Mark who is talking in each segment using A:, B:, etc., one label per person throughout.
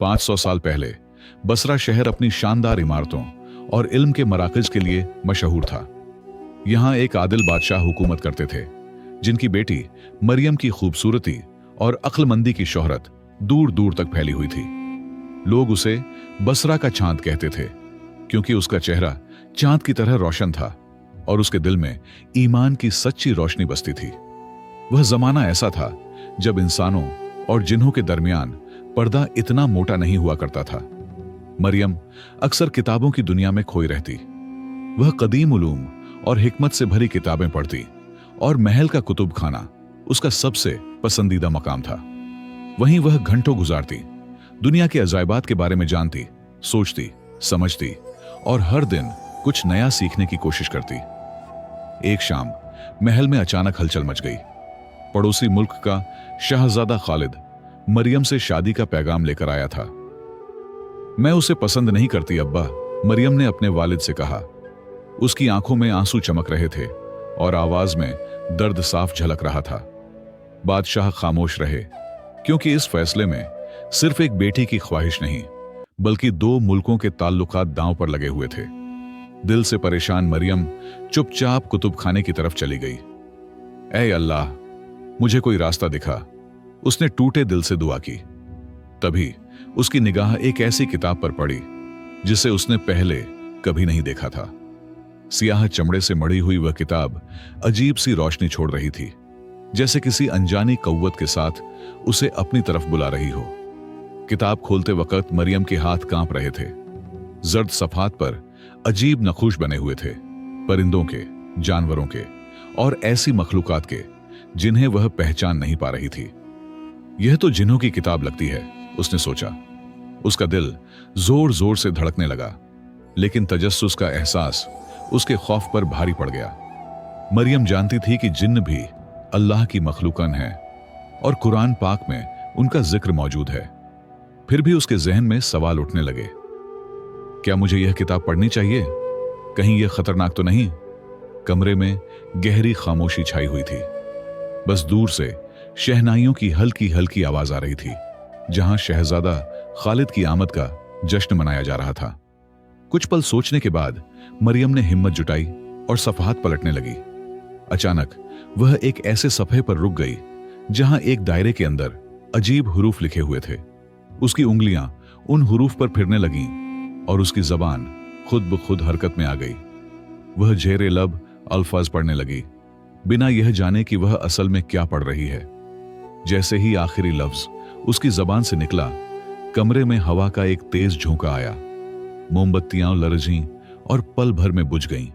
A: 500 साल पहले बसरा शहर अपनी शानदार इमारतों और इल्म के मराकज के लिए मशहूर था। यहाँ एक आदिल बादशाह हुकूमत करते थे, जिनकी बेटी मरियम की खूबसूरती और अक्लमंदी की शोहरत दूर दूर तक फैली हुई थी। लोग उसे बसरा का चांद कहते थे, क्योंकि उसका चेहरा चांद की तरह रोशन था और उसके दिल में ईमान की सच्ची रोशनी बसती थी। वह जमाना ऐसा था जब इंसानों और जिन्हों के दरमियान पर्दा इतना मोटा नहीं हुआ करता था। मरियम अक्सर किताबों की दुनिया में खोई रहती। वह कदीम उलूम और हिकमत से भरी किताबें पढ़ती और महल का कुतुब खाना उसका सबसे पसंदीदा मकाम था। वहीं वह घंटों गुजारती, दुनिया के अजायबात के बारे में जानती, सोचती, समझती और हर दिन कुछ नया सीखने की कोशिश करती। एक शाम महल में अचानक हलचल मच गई। पड़ोसी मुल्क का शहजादा खालिद मरियम से शादी का पैगाम लेकर आया था। मैं उसे पसंद नहीं करती अब्बा, मरियम ने अपने वालिद से कहा। उसकी आंखों में आंसू चमक रहे थे और आवाज में दर्द साफ झलक रहा था। बादशाह खामोश रहे, क्योंकि इस फैसले में सिर्फ एक बेटी की ख्वाहिश नहीं, बल्कि दो मुल्कों के ताल्लुकात दांव पर लगे हुए थे। दिल से परेशान मरियम चुपचाप कुतुब खाने की तरफ चली गई। ऐ अल्लाह, मुझे कोई रास्ता दिखा, उसने टूटे दिल से दुआ की। तभी उसकी निगाह एक ऐसी किताब पर पड़ी जिसे उसने पहले कभी नहीं देखा था। सियाह चमड़े से मढ़ी हुई वह किताब अजीब सी रोशनी छोड़ रही थी, जैसे किसी अनजानी कव्वत के साथ उसे अपनी तरफ बुला रही हो। किताब खोलते वक्त मरियम के हाथ कांप रहे थे। जर्द सफात पर अजीब नक्शे बने हुए थे, परिंदों के, जानवरों के और ऐसी मखलूकात के जिन्हें वह पहचान नहीं पा रही थी। यह तो जिन्हों की किताब लगती है, उसने सोचा। उसका दिल जोर जोर से धड़कने लगा, लेकिन तजस्सुस का एहसास उसके खौफ पर भारी पड़ गया। मरियम जानती थी कि जिन्न भी अल्लाह की मखलूकन है और कुरान पाक में उनका जिक्र मौजूद है। फिर भी उसके जहन में सवाल उठने लगे। क्या मुझे यह किताब पढ़नी चाहिए? कहीं यह खतरनाक तो नहीं? कमरे में गहरी खामोशी छाई हुई थी। बस दूर से शहनाइयों की हल्की हल्की आवाज आ रही थी, जहां शहजादा खालिद की आमद का जश्न मनाया जा रहा था। कुछ पल सोचने के बाद मरियम ने हिम्मत जुटाई और सफहात पलटने लगी। अचानक वह एक ऐसे सफ़े पर रुक गई जहां एक दायरे के अंदर अजीब हुरूफ लिखे हुए थे। उसकी उंगलियां उन हुरूफ पर फिरने लगीं और उसकी जबान खुद ब खुद हरकत में आ गई। वह झेरे लब अल्फाज पढ़ने लगी, बिना यह जाने कि वह असल में क्या पढ़ रही है। जैसे ही आखिरी लफ्ज उसकी जबान से निकला, कमरे में हवा का एक तेज झोंका आया। मोमबत्तियां लरजीं और पल भर में बुझ गईं।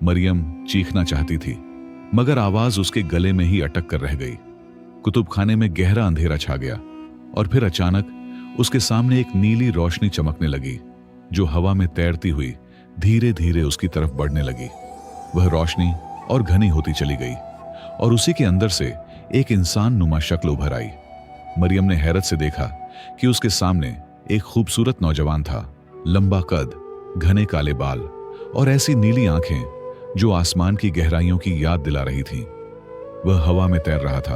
A: मरियम चीखना चाहती थी, मगर आवाज उसके गले में ही अटक कर रह गई। कुतुबखाने में गहरा अंधेरा छा गया और फिर अचानक उसके सामने एक नीली रोशनी चमकने लगी, जो हवा में तैरती हुई धीरे धीरे उसकी तरफ बढ़ने लगी। वह रोशनी और घनी होती चली गई और उसी के अंदर से एक इंसान नुमा शक्ल उभर आई। मरियम ने हैरत से देखा कि उसके सामने एक खूबसूरत नौजवान था। लंबा कद, घने काले बाल और ऐसी नीली आंखें जो आसमान की गहराइयों की याद दिला रही थीं। वह हवा में तैर रहा था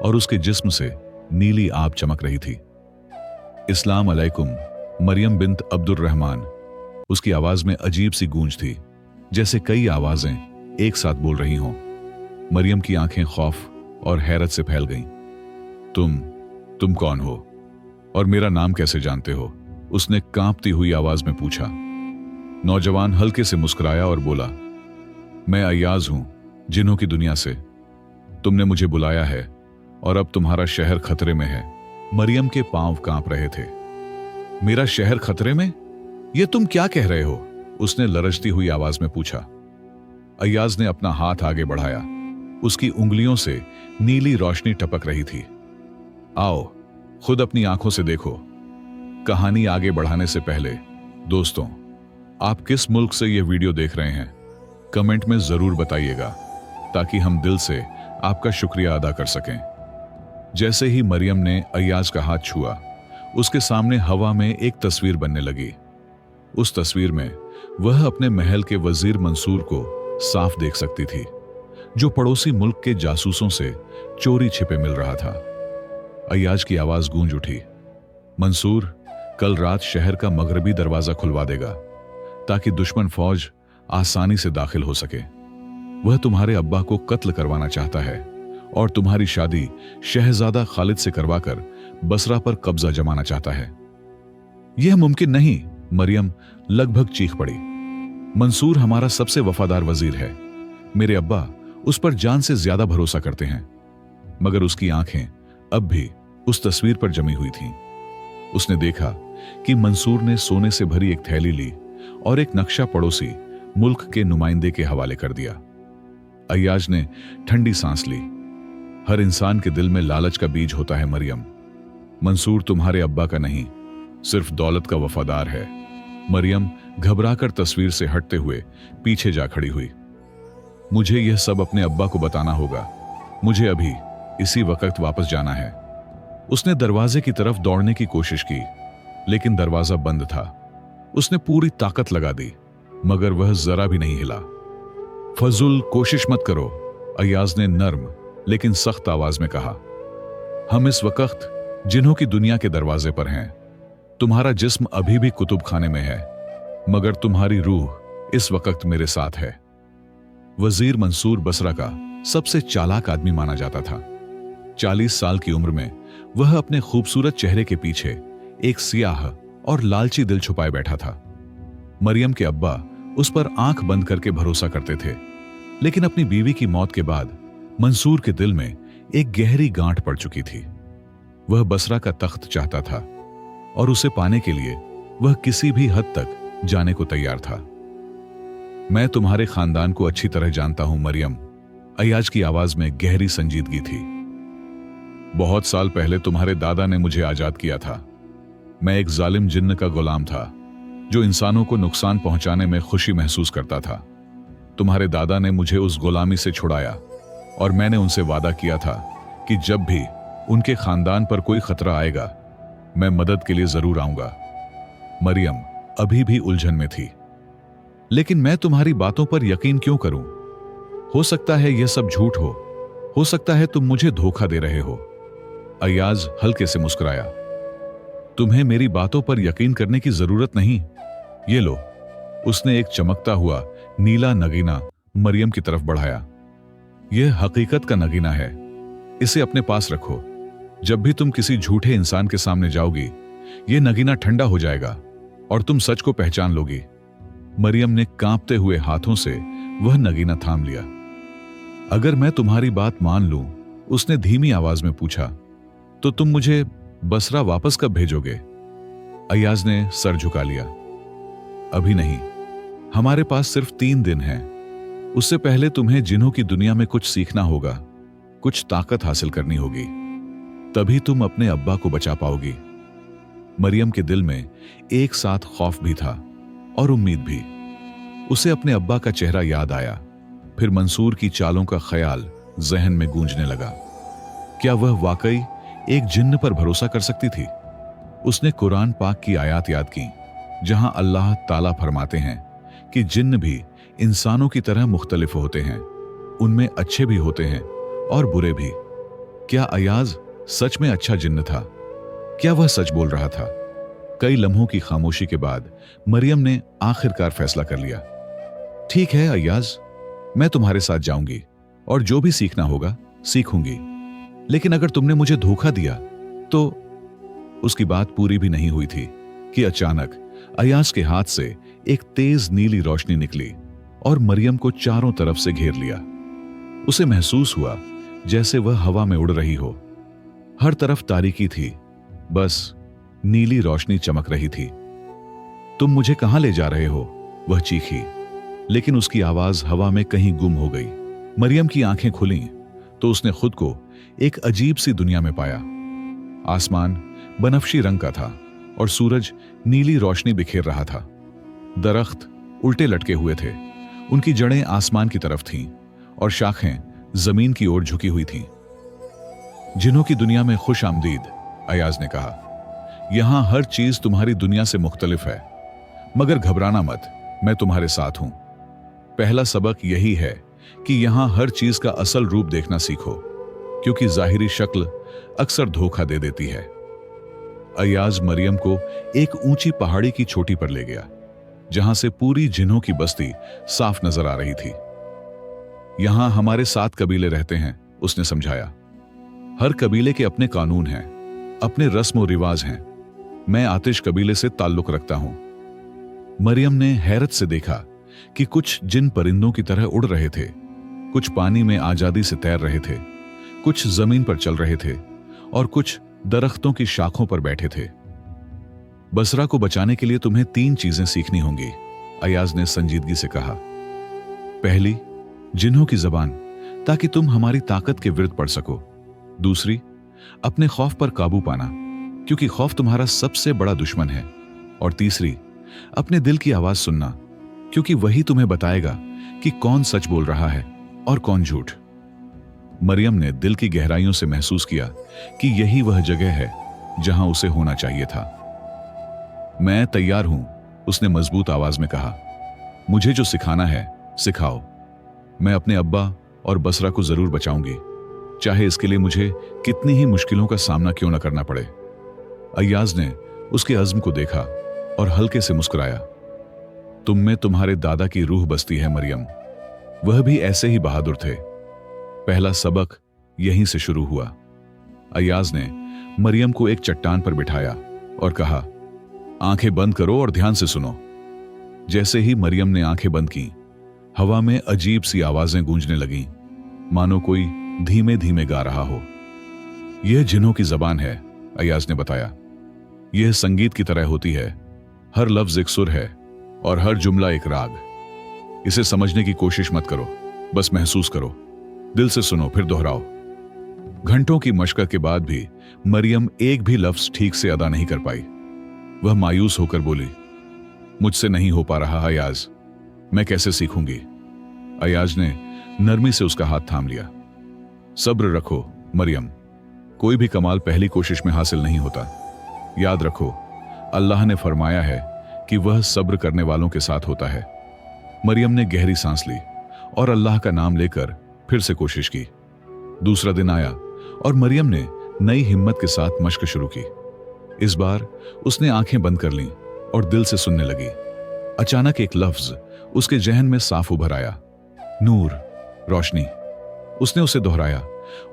A: और उसके जिस्म से नीली आग चमक रही थी। इस्लाम अलैकुम, मरियम बिन्त अब्दुर रहमान। उसकी आवाज में अजीब सी गूंज थी, जैसे कई आवाजें एक साथ बोल रही हों। मरियम की आंखें खौफ और हैरत से फैल गईं। तुम कौन हो और मेरा नाम कैसे जानते हो? उसने कांपती हुई आवाज में पूछा। नौजवान हल्के से मुस्कुराया और बोला, मैं अय्याज हूं, जिन्हों की दुनिया से। तुमने मुझे बुलाया है और अब तुम्हारा शहर खतरे में है। मरियम के पांव कांप रहे थे। मेरा शहर खतरे में? यह तुम क्या कह रहे हो? उसने लरजती हुई आवाज में पूछा। अय्याज ने अपना हाथ आगे बढ़ाया। उसकी उंगलियों से नीली रोशनी टपक रही थी। आओ, खुद अपनी आंखों से देखो। कहानी आगे बढ़ाने से पहले दोस्तों, आप किस मुल्क से यह वीडियो देख रहे हैं? कमेंट में जरूर बताइएगा, ताकि हम दिल से आपका शुक्रिया अदा कर सकें। जैसे ही मरियम ने अय्याज का हाथ छुआ, उसके सामने हवा में एक तस्वीर बनने लगी। उस तस्वीर में वह अपने महल के वजीर मंसूर को साफ देख सकती थी, जो पड़ोसी मुल्क के जासूसों से चोरी छिपे मिल रहा था। अय्याज की आवाज गूंज उठी। मंसूर, कल रात शहर का मगरबी दरवाजा खुलवा देगा ताकि दुश्मन फौज आसानी से दाखिल हो सके। वह तुम्हारे अब्बा को कत्ल करवाना चाहता है और तुम्हारी शादी शहजादा खालिद से करवाकर बसरा पर कब्जा जमाना चाहता है। यह मुमकिन नहीं, मरियम लगभग चीख पड़ी। मंसूर हमारा सबसे वफादार वजीर है। मेरे अब्बा उस पर जान से ज्यादा भरोसा करते हैं। मगर उसकी आंखें अब भी उस तस्वीर पर जमी हुई थीं। उसने देखा कि मंसूर ने सोने से भरी एक थैली ली और एक नक्शा पड़ोसी मुल्क के नुमाइंदे के हवाले कर दिया। अय्याज ने ठंडी सांस ली। हर इंसान के दिल में लालच का बीज होता है मरियम। मंसूर तुम्हारे अब्बा का नहीं, सिर्फ दौलत का वफादार है। मरियम घबराकर तस्वीर से हटते हुए पीछे जा खड़ी हुई। मुझे यह सब अपने अब्बा को बताना होगा। मुझे अभी इसी वक्त वापस जाना है। उसने दरवाजे की तरफ दौड़ने की कोशिश की, लेकिन दरवाजा बंद था। उसने पूरी ताकत लगा दी, मगर वह जरा भी नहीं हिला। फजुल कोशिश मत करो, अय्याज ने नर्म लेकिन सख्त आवाज में कहा। हम इस वक्त जिन्हों की दुनिया के दरवाजे पर हैं। तुम्हारा जिस्म अभी भी कुतुब खाने में है, मगर तुम्हारी रूह इस वक्त मेरे साथ है। वजीर मंसूर बसरा का सबसे चालाक आदमी माना जाता था। 40 साल की उम्र में वह अपने खूबसूरत चेहरे के पीछे एक सियाह और लालची दिल छुपाए बैठा था। मरियम के अब्बा उस पर आंख बंद करके भरोसा करते थे, लेकिन अपनी बीवी की मौत के बाद मंसूर के दिल में एक गहरी गांठ पड़ चुकी थी। वह बसरा का तख्त चाहता था और उसे पाने के लिए वह किसी भी हद तक जाने को तैयार था। मैं तुम्हारे खानदान को अच्छी तरह जानता हूं मरियम, अय्याज की आवाज में गहरी संजीदगी थी। बहुत साल पहले तुम्हारे दादा ने मुझे आजाद किया था। मैं एक जालिम जिन्न का गुलाम था जो इंसानों को नुकसान पहुंचाने में खुशी महसूस करता था। तुम्हारे दादा ने मुझे उस गुलामी से छुड़ाया और मैंने उनसे वादा किया था कि जब भी उनके खानदान पर कोई खतरा आएगा मैं मदद के लिए जरूर आऊंगा। मरियम अभी भी उलझन में थी। लेकिन मैं तुम्हारी बातों पर यकीन क्यों करूं? हो सकता है यह सब झूठ हो सकता है तुम मुझे धोखा दे रहे हो। अय्याज हल्के से मुस्कुराया। तुम्हें मेरी बातों पर यकीन करने की जरूरत नहीं। ये लो। उसने एक चमकता हुआ नीला नगीना मरियम की तरफ बढ़ाया। यह हकीकत का नगीना है, इसे अपने पास रखो। जब भी तुम किसी झूठे इंसान के सामने जाओगी यह नगीना ठंडा हो जाएगा और तुम सच को पहचान लोगी। मरियम ने कांपते हुए हाथों से वह नगीना थाम लिया। अगर मैं तुम्हारी बात मान लूं, उसने धीमी आवाज में पूछा, तो तुम मुझे बसरा वापस कब भेजोगे? अय्याज ने सर झुका लिया। अभी नहीं, हमारे पास सिर्फ 3 दिन हैं। उससे पहले तुम्हें जिन्हों की दुनिया में कुछ सीखना होगा, कुछ ताकत हासिल करनी होगी, तभी तुम अपने अब्बा को बचा पाओगी। मरियम के दिल में एक साथ खौफ भी था और उम्मीद भी। उसे अपने अब्बा का चेहरा याद आया, फिर मंसूर की चालों का ख्याल जहन में गूंजने लगा। क्या वह वाकई एक जिन्न पर भरोसा कर सकती थी? उसने कुरान पाक की आयत याद की, जहां अल्लाह ताला फरमाते हैं कि जिन्न भी इंसानों की तरह मुख्तलिफ होते हैं, उनमें अच्छे भी होते हैं और बुरे भी। क्या अय्याज सच में अच्छा जिन्न था? क्या वह सच बोल रहा था? कई लम्हों की खामोशी के बाद मरियम ने आखिरकार फैसला कर लिया। ठीक है अय्याज, मैं तुम्हारे साथ जाऊंगी और जो भी सीखना होगा सीखूंगी, लेकिन अगर तुमने मुझे धोखा दिया तो। उसकी बात पूरी भी नहीं हुई थी कि अचानक अय्याज के हाथ से एक तेज नीली रोशनी निकली और मरियम को चारों तरफ से घेर लिया। उसे महसूस हुआ जैसे वह हवा में उड़ रही हो। हर तरफ तारीकी थी, बस नीली रोशनी चमक रही थी। तुम मुझे कहां ले जा रहे हो? वह चीखी, लेकिन उसकी आवाज हवा में कहीं गुम हो गई। मरियम की आंखें खुलीं तो उसने खुद को एक अजीब सी दुनिया में पाया। आसमान बनफशी रंग का था और सूरज नीली रोशनी बिखेर रहा था। दरख्त उल्टे लटके हुए थे, उनकी जड़ें आसमान की तरफ थीं और शाखें जमीन की ओर झुकी हुई थीं। जिन्हों की दुनिया में खुश आमदीद, अय्याज ने कहा। यहां हर चीज तुम्हारी दुनिया से मुख्तलिफ है, मगर घबराना मत, मैं तुम्हारे साथ हूं। पहला सबक यही है कि यहां हर चीज का असल रूप देखना सीखो, क्योंकि जाहिरी शक्ल अक्सर धोखा दे देती है। अय्याज मरियम को एक ऊंची पहाड़ी की चोटी पर ले गया, जहां से पूरी जिन्हों की बस्ती साफ नजर आ रही थी। यहां हमारे 7 कबीले रहते हैं, उसने समझाया। हर कबीले के अपने कानून हैं, अपने रस्म और रिवाज हैं। मैं आतिश कबीले से ताल्लुक रखता हूं। मरियम ने हैरत से देखा कि कुछ जिन परिंदों की तरह उड़ रहे थे, कुछ पानी में आजादी से तैर रहे थे, कुछ जमीन पर चल रहे थे और कुछ दरख्तों की शाखों पर बैठे थे। बसरा को बचाने के लिए तुम्हें 3 चीजें सीखनी होंगी, अय्याज ने संजीदगी से कहा। पहली, जिन्हों की जबान, ताकि तुम हमारी ताकत के विरुद्ध पढ़ सको। दूसरी, अपने खौफ पर काबू पाना, क्योंकि खौफ तुम्हारा सबसे बड़ा दुश्मन है। और तीसरी, अपने दिल की आवाज सुनना, क्योंकि वही तुम्हें बताएगा कि कौन सच बोल रहा है और कौन झूठ। मरियम ने दिल की गहराइयों से महसूस किया कि यही वह जगह है जहां उसे होना चाहिए था। मैं तैयार हूं, उसने मजबूत आवाज में कहा। मुझे जो सिखाना है सिखाओ। मैं अपने अब्बा और बसरा को जरूर बचाऊंगी, चाहे इसके लिए मुझे कितनी ही मुश्किलों का सामना क्यों न करना पड़े। अय्याज ने उसके अज़्म को देखा और हल्के से मुस्कुराया। तुम में तुम्हारे दादा की रूह बसती है मरियम, वह भी ऐसे ही बहादुर थे। पहला सबक यहीं से शुरू हुआ। अय्याज ने मरियम को एक चट्टान पर बिठाया और कहा, आंखें बंद करो और ध्यान से सुनो। जैसे ही मरियम ने आंखें बंद की, हवा में अजीब सी आवाजें गूंजने लगीं, मानो कोई धीमे धीमे गा रहा हो। यह जिन्हों की जबान है, अय्याज ने बताया। यह संगीत की तरह होती है, हर लफ्ज एक सुर है और हर जुमला एक राग। इसे समझने की कोशिश मत करो, बस महसूस करो, दिल से सुनो, फिर दोहराओ। घंटों की मशक्कत के बाद भी मरियम एक भी लफ्ज ठीक से अदा नहीं कर पाई। वह मायूस होकर बोली, मुझसे नहीं हो पा रहा अय्याज, मैं कैसे सीखूंगी। अय्याज ने नरमी से उसका हाथ थाम लिया। सब्र रखो मरियम, कोई भी कमाल पहली कोशिश में हासिल नहीं होता। याद रखो, अल्लाह ने फरमाया है कि वह सब्र करने वालों के साथ होता है। मरियम ने गहरी सांस ली और अल्लाह का नाम लेकर फिर से कोशिश की। दूसरा दिन आया और मरियम ने नई हिम्मत के साथ मशक शुरू की। इस बार उसने आंखें बंद कर लीं और दिल से सुनने लगी। अचानक एक लफ्ज उसके जहन में साफ उभर आया, नूर, रोशनी। उसने उसे दोहराया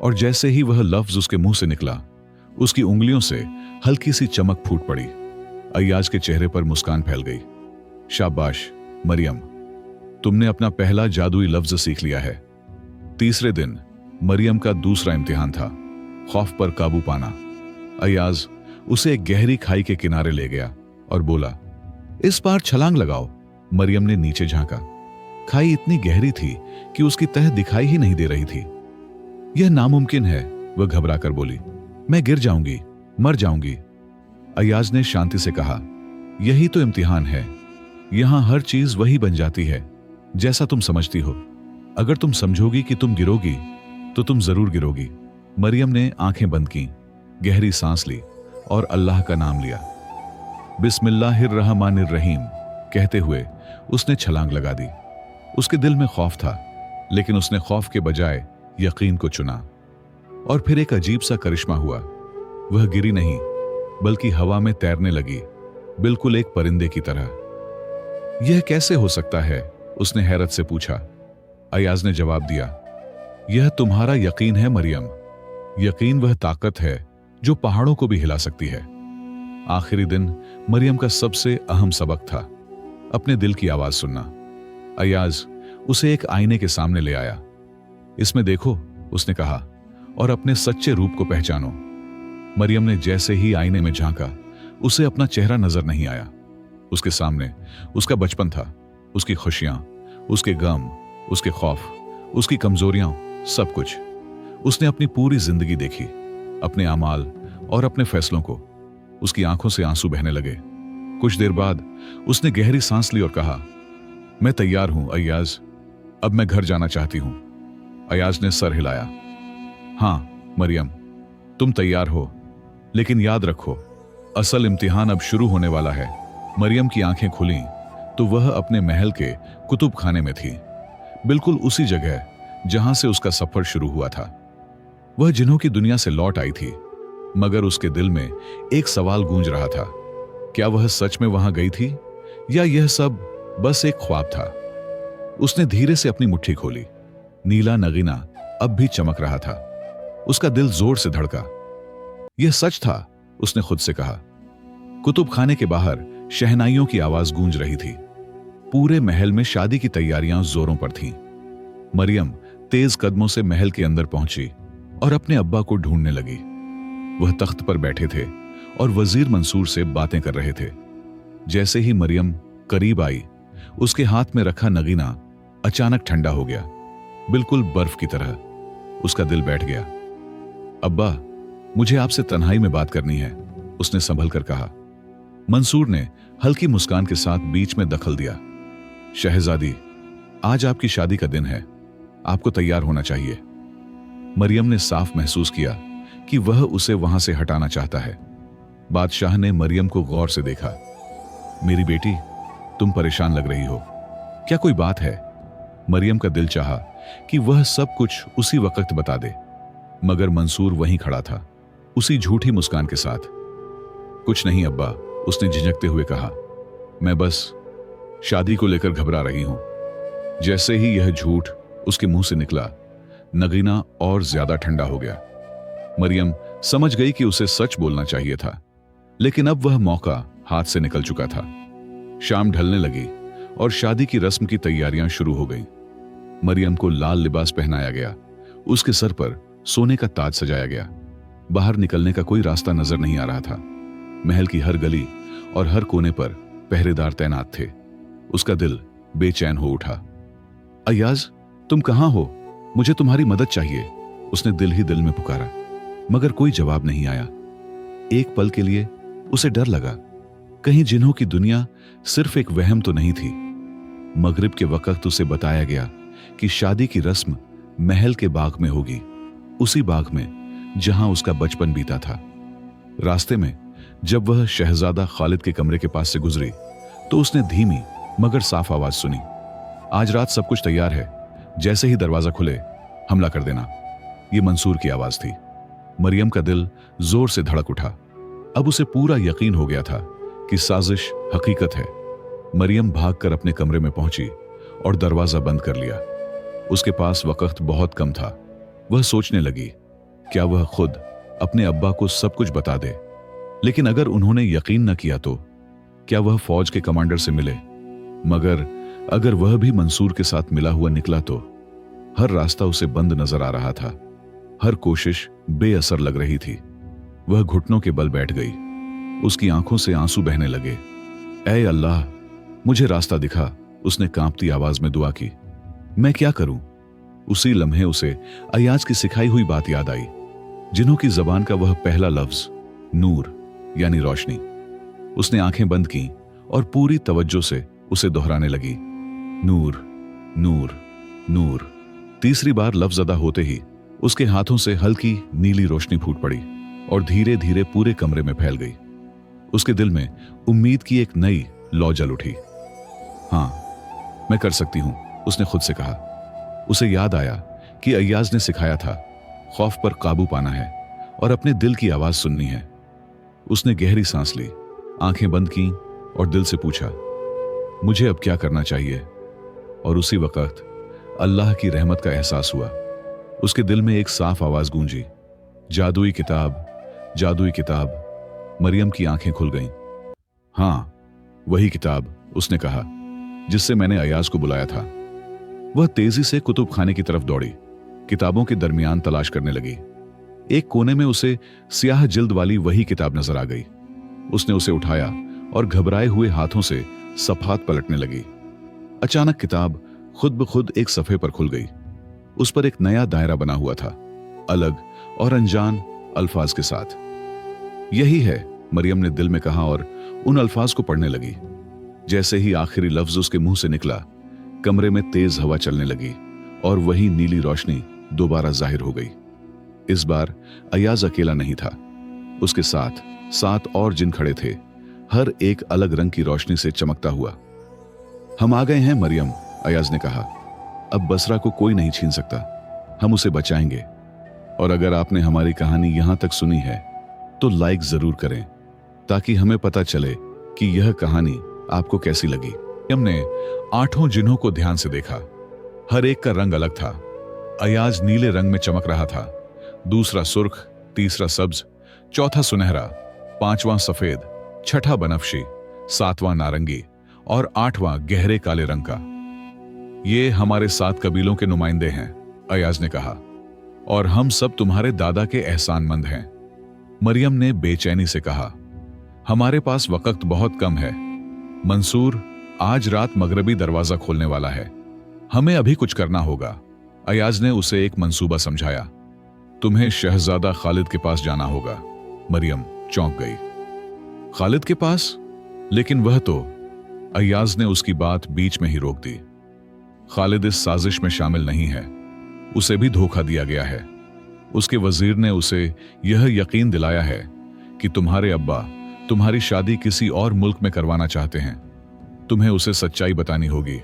A: और जैसे ही वह लफ्ज उसके मुंह से निकला, उसकी उंगलियों से हल्की सी चमक फूट पड़ी। अय्याज के चेहरे पर मुस्कान फैल गई। शाबाश मरियम, तुमने अपना पहला जादुई लफ्ज सीख लिया है। तीसरे दिन मरियम का दूसरा इम्तिहान था, खौफ पर काबू पाना। अय्याज उसे एक गहरी खाई के किनारे ले गया और बोला, इस बार छलांग लगाओ। मरियम ने नीचे झांका। खाई इतनी गहरी थी कि उसकी तह दिखाई ही नहीं दे रही थी। यह नामुमकिन है, वह घबराकर बोली, मैं गिर जाऊंगी, मर जाऊंगी। अय्याज ने शांति से कहा, यही तो इम्तिहान है। यहां हर चीज वही बन जाती है जैसा तुम समझती हो। अगर तुम समझोगी कि तुम गिरोगी तो तुम जरूर गिरोगी। मरियम ने आंखें बंद की, गहरी सांस ली और अल्लाह का नाम लिया। बिस्मिल्लाहिर्रहमानिर्रहीम कहते हुए उसने छलांग लगा दी। उसके दिल में खौफ था, लेकिन उसने खौफ के बजाय यकीन को चुना। और फिर एक अजीब सा करिश्मा हुआ। वह गिरी नहीं, बल्कि हवा में तैरने लगी, बिल्कुल एक परिंदे की तरह। यह कैसे हो सकता है? उसने हैरत से पूछा। अय्याज ने जवाब दिया, यह तुम्हारा यकीन है मरियम। यकीन वह ताकत है जो पहाड़ों को भी हिला सकती है। आखिरी दिन मरियम का सबसे अहम सबक था, अपने दिल की आवाज सुनना। अय्याज उसे एक आईने के सामने ले आया। इसमें देखो, उसने कहा, और अपने सच्चे रूप को पहचानो। मरियम ने जैसे ही आईने में झांका, उसे अपना चेहरा नजर नहीं आया। उसके सामने उसका बचपन था, उसकी खुशियां, उसके गम, उसके खौफ, उसकी कमजोरियां, सब कुछ। उसने अपनी पूरी जिंदगी देखी, अपने अमाल और अपने फैसलों को। उसकी आंखों से आंसू बहने लगे। कुछ देर बाद उसने गहरी सांस ली और कहा, मैं तैयार हूं अय्याज, अब मैं घर जाना चाहती हूं। अय्याज ने सर हिलाया। हां मरियम, तुम तैयार हो, लेकिन याद रखो, असल इम्तिहान अब शुरू होने वाला है। मरियम की आंखें खुलीं तो वह अपने महल के कुतुब खाने में थी, बिल्कुल उसी जगह जहां से उसका सफर शुरू हुआ था। वह जिन्हों की दुनिया से लौट आई थी। मगर उसके दिल में एक सवाल गूंज रहा था, क्या वह सच में वहां गई थी या यह सब बस एक ख्वाब था। उसने धीरे से अपनी मुट्ठी खोली। नीला नगीना अब भी चमक रहा था। उसका दिल जोर से धड़का। यह सच था, उसने खुद से कहा। कुतुब खाने के बाहर शहनाइयों की आवाज गूंज रही थी। पूरे महल में शादी की तैयारियां जोरों पर थीं। मरियम तेज कदमों से महल के अंदर पहुंची और अपने अब्बा को ढूंढने लगी। वह तख्त पर बैठे थे और वजीर मंसूर से बातें कर रहे थे। जैसे ही मरियम करीब आई, उसके हाथ में रखा नगीना अचानक ठंडा हो गया, बिल्कुल बर्फ की तरह। उसका दिल बैठ गया। अब्बा, मुझे आपसे तन्हाई में बात करनी है, उसने संभल कर कहा। मंसूर ने हल्की मुस्कान के साथ बीच में दखल दिया। शहजादी, आज आपकी शादी का दिन है, आपको तैयार होना चाहिए। मरियम ने साफ महसूस किया कि वह उसे वहां से हटाना चाहता है। बादशाह ने मरियम को गौर से देखा। मेरी बेटी, तुम परेशान लग रही हो, क्या कोई बात है? मरियम का दिल चाहा कि वह सब कुछ उसी वक्त बता दे, मगर मंसूर वहीं खड़ा था, उसी झूठी मुस्कान के साथ। कुछ नहीं अब्बा, उसने झिझकते हुए कहा। मैं बस शादी को लेकर घबरा रही हूं। जैसे ही यह झूठ उसके मुंह से निकला, नगीना और ज्यादा ठंडा हो गया। मरियम समझ गई कि उसे सच बोलना चाहिए था, लेकिन अब वह मौका हाथ से निकल चुका था। शाम ढलने लगी और शादी की रस्म की तैयारियां शुरू हो गईं। मरियम को लाल लिबास पहनाया गया, उसके सर पर सोने का ताज सजाया गया। बाहर निकलने का कोई रास्ता नजर नहीं आ रहा था। महल की हर गली और हर कोने पर पहरेदार तैनात थे। उसका दिल बेचैन हो उठा। अय्याज, तुम कहां हो? मुझे तुम्हारी मदद चाहिए, उसने दिल ही दिल में पुकारा, मगर कोई जवाब नहीं आया। एक पल के लिए उसे डर लगा, कहीं जिन्हों की दुनिया सिर्फ एक वहम तो नहीं थी। मगरिब के वक्त उसे बताया गया कि शादी की रस्म महल के बाग में होगी, उसी बाग में जहां उसका बचपन बीता था। रास्ते में जब वह शहजादा खालिद के कमरे के पास से गुजरी तो उसने धीमी मगर साफ आवाज सुनी। आज रात सब कुछ तैयार है, जैसे ही दरवाजा खुले हमला कर देना। यह मंसूर की आवाज थी। मरियम का दिल जोर से धड़क उठा। अब उसे पूरा यकीन हो गया था कि साजिश हकीकत है। मरियम भागकर अपने कमरे में पहुंची और दरवाजा बंद कर लिया। उसके पास वक्त बहुत कम था। वह सोचने लगी, क्या वह खुद अपने अब्बा को सब कुछ बता दे? लेकिन अगर उन्होंने यकीन न किया तो क्या वह फौज के कमांडर से मिले? मगर अगर वह भी मंसूर के साथ मिला हुआ निकला तो? हर रास्ता उसे बंद नजर आ रहा था। हर कोशिश बेअसर लग रही थी। वह घुटनों के बल बैठ गई। उसकी आंखों से आंसू बहने लगे। ऐ अल्लाह, मुझे रास्ता दिखा, उसने कांपती आवाज में दुआ की। मैं क्या करूं? उसी लम्हे उसे अय्याज की सिखाई हुई बात याद आई, जिन्हों की जबान का वह पहला लफ्ज नूर यानी रोशनी। उसने आंखें बंद की और पूरी तवज्जो से उसे दोहराने लगी, नूर नूर नूर। तीसरी बार लफ्ज अदा होते ही उसके हाथों से हल्की नीली रोशनी फूट पड़ी और धीरे धीरे पूरे कमरे में फैल गई। उसके दिल में उम्मीद की एक नई लौ जल उठी। हां, मैं कर सकती हूं, उसने खुद से कहा। उसे याद आया कि अय्याज ने सिखाया था, खौफ पर काबू पाना है और अपने दिल की आवाज सुननी है। उसने गहरी सांस ली, आंखें बंद की और दिल से पूछा, मुझे अब क्या करना चाहिए? और उसी वक्त अल्लाह की रहमत का एहसास हुआ। उसके दिल में एक साफ आवाज गूंजी, जादुई किताब, जादुई किताब। मरियम की आंखें खुल गईं। हां, वही किताब, उसने कहा, जिससे मैंने अय्याज को बुलाया था। वह तेजी से कुतुब खाने की तरफ दौड़ी, किताबों के दरमियान तलाश करने लगी। एक कोने में उसे स्याह जिल्द वाली वही किताब नजर आ गई। उसने उसे उठाया और घबराए हुए हाथों से सफात पलटने लगी। अचानक किताब खुद ब खुद एक सफ़े पर खुल गई। उस पर एक नया दायरा बना हुआ था, अलग और अनजान अल्फाज के साथ। यही है, मरियम ने दिल में कहा और उन अल्फाज को पढ़ने लगी। जैसे ही आखिरी लफ्ज उसके मुंह से निकला, कमरे में तेज हवा चलने लगी और वही नीली रोशनी दोबारा जाहिर हो गई। इस बार अय्याज अकेला नहीं था, उसके साथ 7 और जिन खड़े थे, हर एक अलग रंग की रोशनी से चमकता हुआ। हम आ गए हैं मरियम, अय्याज ने कहा। अब बसरा को कोई नहीं छीन सकता, हम उसे बचाएंगे। और अगर आपने हमारी कहानी यहां तक सुनी है तो लाइक जरूर करें ताकि हमें पता चले कि यह कहानी आपको कैसी लगी। हमने 8 जिन्हों को ध्यान से देखा। हर एक का रंग अलग था। अयाज नीले रंग में चमक रहा था, दूसरा सुर्ख, तीसरा सब्ज, चौथा सुनहरा, पांचवां सफेद, छठा बनफशी, सातवां नारंगी और 8वां गहरे काले रंग का। ये हमारे 7 कबीलों के नुमाइंदे हैं, अयाज ने कहा, और हम सब तुम्हारे दादा के एहसानमंद हैं। मरियम ने बेचैनी से कहा, हमारे पास वक्त बहुत कम है। मंसूर आज रात मगरबी दरवाजा खोलने वाला है, हमें अभी कुछ करना होगा। अयाज ने उसे एक मंसूबा समझाया। तुम्हें शहजादा खालिद के पास जाना होगा। मरियम चौंक गई। खालिद के पास? लेकिन वह तो। अयाज ने उसकी बात बीच में ही रोक दी। खालिद इस साजिश में शामिल नहीं है, उसे भी धोखा दिया गया है। उसके वजीर ने उसे यह यकीन दिलाया है कि तुम्हारे अब्बा तुम्हारी शादी किसी और मुल्क में करवाना चाहते हैं। तुम्हें उसे सच्चाई बतानी होगी।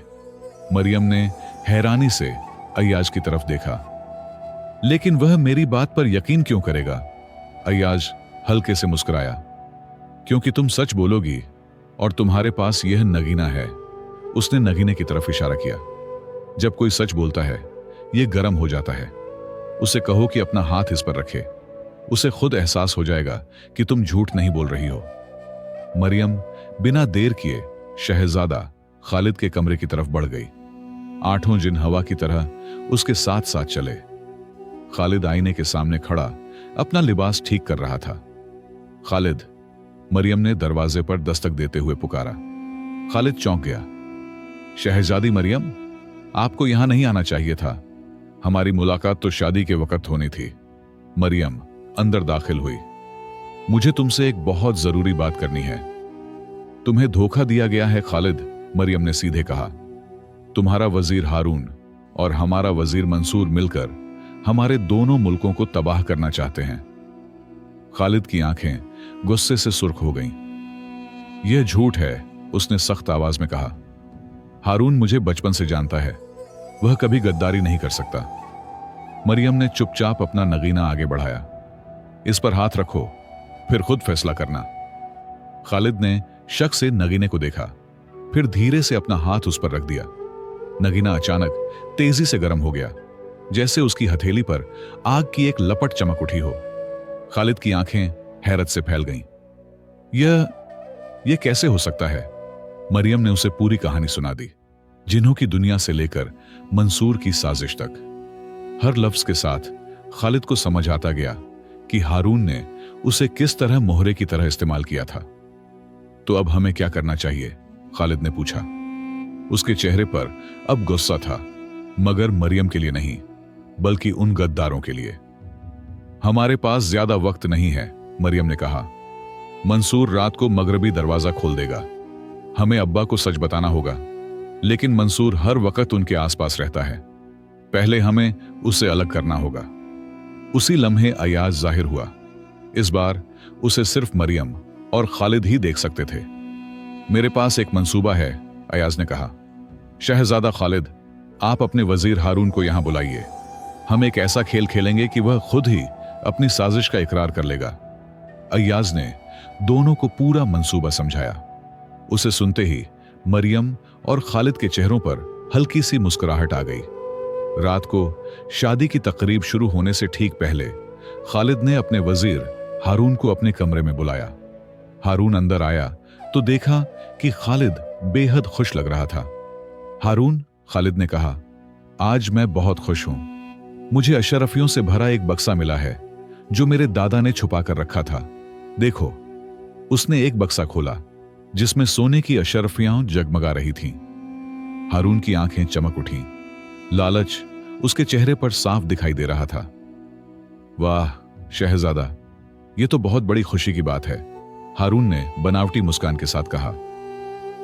A: मरियम ने हैरानी से अय्याज की तरफ देखा। लेकिन वह मेरी बात पर यकीन क्यों करेगा? अय्याज हल्के से मुस्कुराया। क्योंकि तुम सच बोलोगी और तुम्हारे पास यह नगीना है। उसने नगीने की तरफ इशारा किया। जब कोई सच बोलता है यह गर्म हो जाता है। उसे कहो कि अपना हाथ इस पर रखे, उसे खुद एहसास हो जाएगा कि तुम झूठ नहीं बोल रही हो। मरियम बिना देर किए शहजादा खालिद के कमरे की तरफ बढ़ गई। 8 जिन हवा की तरह उसके साथ साथ चले। खालिद आईने के सामने खड़ा अपना लिबास ठीक कर रहा था। खालिद, मरियम ने दरवाजे पर दस्तक देते हुए पुकारा। खालिद चौंक गया। शहजादी मरियम, आपको यहां नहीं आना चाहिए था। हमारी मुलाकात तो शादी के वक्त होनी थी। मरियम अंदर दाखिल हुई। मुझे तुमसे एक बहुत जरूरी बात करनी है। तुम्हें धोखा दिया गया है खालिद, मरियम ने सीधे कहा। तुम्हारा वजीर हारून और हमारा वजीर मंसूर मिलकर हमारे दोनों मुल्कों को तबाह करना चाहते हैं। खालिद की आंखें गुस्से से सुर्ख हो गईं। यह झूठ है, उसने सख्त आवाज में कहा। हारून मुझे बचपन से जानता है, वह कभी गद्दारी नहीं कर सकता। मरियम ने चुपचाप अपना नगीना आगे बढ़ाया। इस पर हाथ रखो, फिर खुद फैसला करना। खालिद ने शक से नगीने को देखा, फिर धीरे से अपना हाथ उस पर रख दिया। नगीना अचानक तेजी से गर्म हो गया, जैसे उसकी हथेली पर आग की एक लपट चमक उठी हो। खालिद की आंखें हैरत से फैल गईं। यह कैसे हो सकता है? मरियम ने उसे पूरी कहानी सुना दी, जिन्हों की दुनिया से लेकर मंसूर की साजिश तक। हर लफ्ज के साथ खालिद को समझ आता गया कि हारून ने उसे किस तरह मोहरे की तरह इस्तेमाल किया था। तो अब हमें क्या करना चाहिए? खालिद ने पूछा। उसके चेहरे पर अब गुस्सा था, मगर मरियम के लिए नहीं, बल्कि उन गद्दारों के लिए। हमारे पास ज्यादा वक्त नहीं है, मरियम ने कहा। मंसूर रात को मगरबी दरवाजा खोल देगा। हमें अब्बा को सच बताना होगा, लेकिन मंसूर हर वक्त उनके आसपास रहता है। पहले हमें उसे अलग करना होगा। उसी लम्हे अयाज जाहिर हुआ। इस बार उसे सिर्फ मरियम और खालिद ही देख सकते थे। मेरे पास एक मंसूबा है, अयाज ने कहा। शहजादा खालिद, आप अपने वजीर हारून को यहां बुलाइए। हम एक ऐसा खेल खेलेंगे कि वह खुद ही अपनी साजिश का इकरार कर लेगा। अय्याज ने दोनों को पूरा मंसूबा समझाया। उसे सुनते ही मरियम और खालिद के चेहरों पर हल्की सी मुस्कुराहट आ गई। रात को शादी की तकरीब शुरू होने से ठीक पहले खालिद ने अपने वजीर हारून को अपने कमरे में बुलाया। हारून अंदर आया तो देखा कि खालिद बेहद खुश लग रहा था। हारून, खालिद ने कहा, आज मैं बहुत खुश हूं। मुझे अशरफियों से भरा एक बक्सा मिला है जो मेरे दादा ने छुपा कर रखा था। देखो। उसने एक बक्सा खोला जिसमें सोने की अशरफियां जगमगा रही थीं। हारून की आंखें चमक उठीं। लालच उसके चेहरे पर साफ दिखाई दे रहा था। वाह शहजादा, यह तो बहुत बड़ी खुशी की बात है, हारून ने बनावटी मुस्कान के साथ कहा।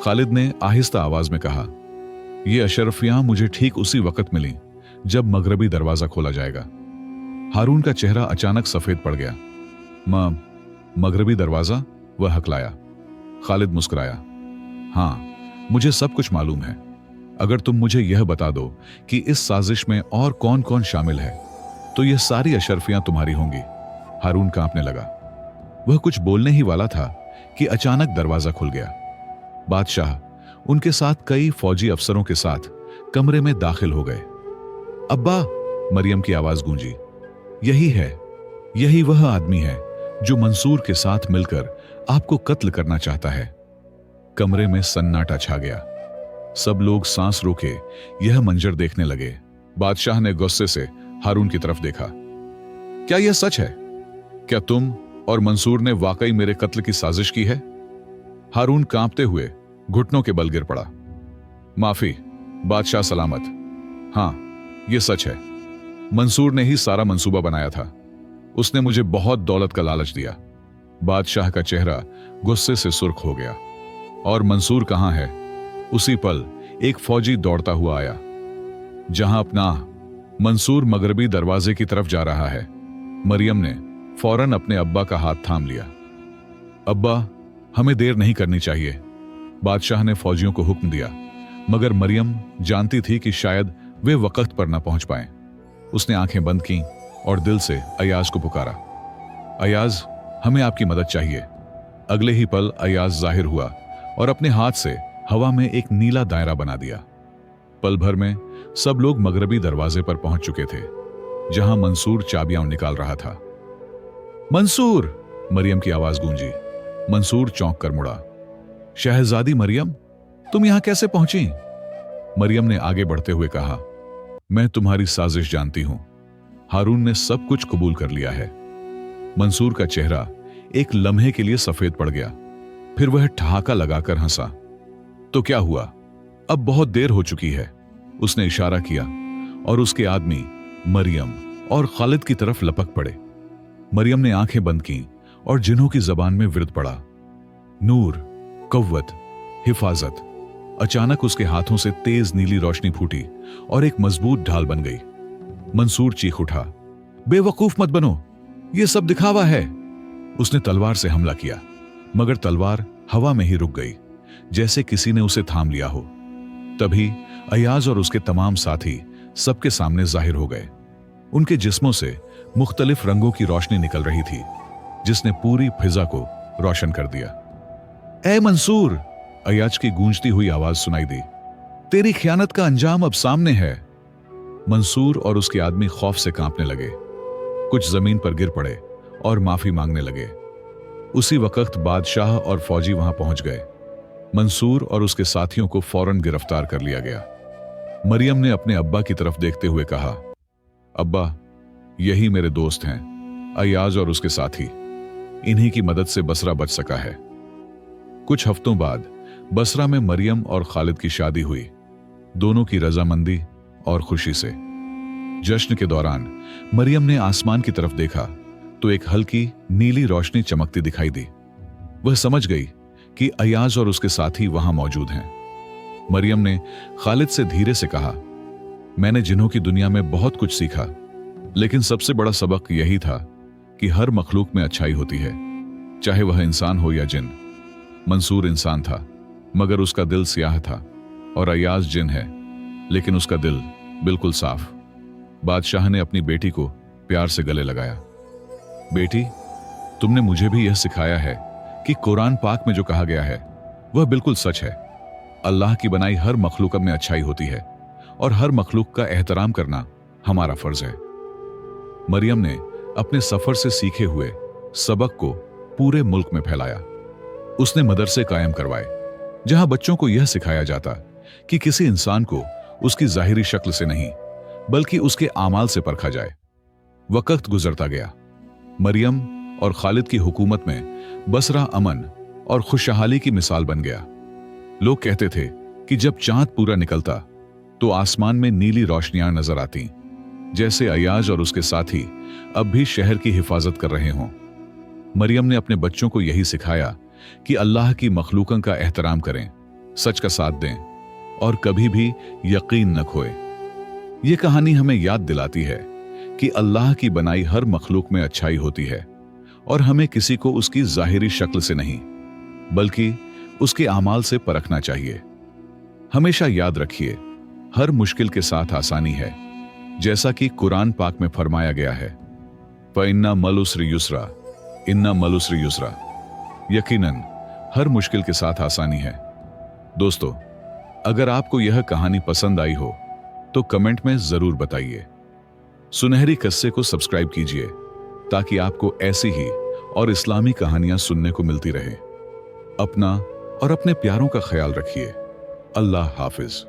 A: खालिद ने आहिस्ता आवाज में कहा, यह अशरफियां मुझे ठीक उसी वक्त मिली जब मगरबी दरवाजा खोला जाएगा। हारून का चेहरा अचानक सफेद पड़ गया। मगरबी दरवाजा? वह हकलाया। खालिद मुस्कुराया। हां, मुझे सब कुछ मालूम है। अगर तुम मुझे यह बता दो कि इस साजिश में और कौन कौन शामिल है, तो यह सारी अशरफियां तुम्हारी होंगी। हारून कांपने लगा। वह कुछ बोलने ही वाला था कि अचानक दरवाजा खुल गया। बादशाह उनके साथ कई फौजी अफसरों के साथ कमरे में दाखिल हो गए। अब्बा, मरियम की आवाज गूंजी। यही वह आदमी है जो मंसूर के साथ मिलकर आपको कत्ल करना चाहता है। कमरे में सन्नाटा छा गया। सब लोग सांस रोके यह मंजर देखने लगे। बादशाह ने गुस्से से हारून की तरफ देखा। क्या यह सच है? क्या तुम और मंसूर ने वाकई मेरे कत्ल की साजिश की है? हारून कांपते हुए घुटनों के बल गिर पड़ा। माफी बादशाह सलामत। हां, यह सच है। मंसूर ने ही सारा मंसूबा बनाया था। उसने मुझे बहुत दौलत का लालच दिया। बादशाह का चेहरा गुस्से से सुर्ख हो गया। और मंसूर कहां है? उसी पल एक फौजी दौड़ता हुआ आया। जहां अपना मंसूर मगरबी दरवाजे की तरफ जा रहा है। मरियम ने फौरन अपने अब्बा का हाथ थाम लिया। अब्बा, हमें देर नहीं करनी चाहिए, बादशाह ने फौजियों को हुक्म दिया। मगर मरियम जानती थी कि शायद वे वक्त पर न पहुंच पाए। उसने आंखें बंद की और दिल से अयाज को पुकारा। अयाज, हमें आपकी मदद चाहिए। अगले ही पल अयाज जाहिर हुआ और अपने हाथ से हवा में एक नीला दायरा बना दिया। पल भर में सब लोग मगरबी दरवाजे पर पहुंच चुके थे, जहां मंसूर चाबियां निकाल रहा था। मंसूर, मरियम की आवाज गूंजी। मंसूर चौंक कर मुड़ा। शहजादी मरियम, तुम यहां कैसे पहुंची? मरियम ने आगे बढ़ते हुए कहा, मैं तुम्हारी साजिश जानती हूं। हारून ने सब कुछ कबूल कर लिया है। मंसूर का चेहरा एक लम्हे के लिए सफेद पड़ गया। फिर वह ठहाका लगाकर हंसा। तो क्या हुआ? अब बहुत देर हो चुकी है। उसने इशारा किया और उसके आदमी मरियम और खालिद की तरफ लपक पड़े। मरियम ने आंखें बंद की और जिन्हों की जबान में विरद पड़ा। नूर, कव्वत, हिफाजत। अचानक उसके हाथों से तेज नीली रोशनी फूटी और एक मजबूत ढाल बन गई। मंसूर चीख उठा, बेवकूफ मत बनो, यह सब दिखावा है। उसने तलवार से हमला किया, मगर तलवार हवा में ही रुक गई, जैसे किसी ने उसे थाम लिया हो। तभी अयाज और उसके तमाम साथी सबके सामने जाहिर हो गए। उनके जिस्मों से मुख्तलिफ रंगों की रोशनी निकल रही थी, जिसने पूरी फिजा को रोशन कर दिया। ए मंसूर, अयाज की गूंजती हुई आवाज सुनाई दी। तेरी खयानत का अंजाम अब सामने है। मंसूर और उसके आदमी खौफ से कांपने लगे। कुछ जमीन पर गिर पड़े और माफी मांगने लगे। उसी वक्त बादशाह और फौजी वहां पहुंच गए। मंसूर और उसके साथियों को फौरन गिरफ्तार कर लिया गया। मरियम ने अपने अब्बा की तरफ देखते हुए कहा, अब्बा, यही मेरे दोस्त हैं, अयाज और उसके साथी। इन्हीं की मदद से बसरा बच सका है। कुछ हफ्तों बाद बसरा में मरियम और खालिद की शादी हुई, दोनों की रजामंदी और खुशी से। जश्न के दौरान मरियम ने आसमान की तरफ देखा तो एक हल्की नीली रोशनी चमकती दिखाई दी। वह समझ गई कि अयाज और उसके साथी वहां मौजूद हैं। मरियम ने खालिद से धीरे से कहा, मैंने जिन्हों की दुनिया में बहुत कुछ सीखा, लेकिन सबसे बड़ा सबक यही था कि हर मखलूक में अच्छाई होती है, चाहे वह इंसान हो या जिन। मंसूर इंसान था, मगर उसका दिल स्याह था, और अयाज जिन है, लेकिन उसका दिल बिल्कुल साफ। बादशाह ने अपनी बेटी को प्यार से गले लगाया। बेटी, तुमने मुझे भी यह सिखाया है कि कुरान पाक में जो कहा गया है वह बिल्कुल सच है। अल्लाह की बनाई हर मखलूक में अच्छाई होती है और हर मखलूक का एहतराम करना हमारा फर्ज है। मरियम ने अपने सफर से सीखे हुए सबक को पूरे मुल्क में फैलाया। उसने मदरसे कायम करवाए, जहां बच्चों को यह सिखाया जाता कि किसी इंसान को उसकी जाहिरी शक्ल से नहीं, बल्कि उसके आमाल से परखा जाए। वक्त गुजरता गया। मरियम और खालिद की हुकूमत में बसरा अमन और खुशहाली की मिसाल बन गया। लोग कहते थे कि जब चांद पूरा निकलता तो आसमान में नीली रोशनियां नजर आती, जैसे अयाज और उसके साथी अब भी शहर की हिफाजत कर रहे हों। मरियम ने अपने बच्चों को यही सिखाया कि अल्लाह की मखलूकों का एहतराम करें, सच का साथ दें और कभी भी यकीन न खोए। यह कहानी हमें याद दिलाती है कि अल्लाह की बनाई हर मखलूक में अच्छाई होती है और हमें किसी को उसकी जाहिरी शक्ल से नहीं, बल्कि उसके आमाल से परखना चाहिए। हमेशा याद रखिए, हर मुश्किल के साथ आसानी है, जैसा कि कुरान पाक में फरमाया गया है, फ़इन्ना मल उसरि युस्रा, इन्ना मलुस्र युसरा, यकीनन हर मुश्किल के साथ आसानी है। दोस्तों, अगर आपको यह कहानी पसंद आई हो तो कमेंट में जरूर बताइए। सुनहरी किस्से को सब्सक्राइब कीजिए ताकि आपको ऐसी ही और इस्लामी कहानियां सुनने को मिलती रहे। अपना और अपने प्यारों का ख्याल रखिए। अल्लाह हाफिज।